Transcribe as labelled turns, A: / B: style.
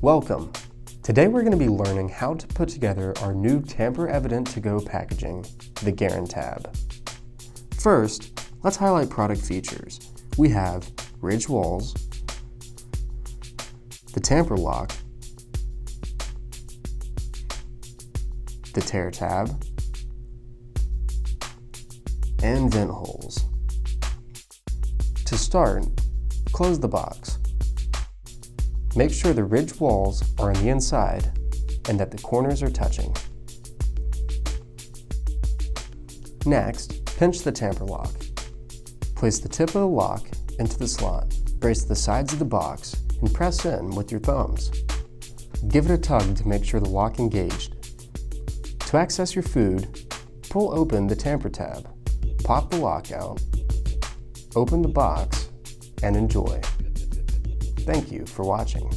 A: Welcome! Today we're going to be learning how to put together our new tamper-evident to-go packaging, the Guarantab. First, let's highlight product features. We have ridged walls, the tamper lock, the tear tab, and vent holes. To start, close the box. Make sure the ridged walls are on the inside and that the corners are touching. Next, pinch the tamper lock. Place the tip of the lock into the slot. Brace the sides of the box and press in with your thumbs. Give it a tug to make sure the lock engaged. To access your food, pull open the tamper tab, pop the lock out, open the box, and enjoy. Thank you for watching.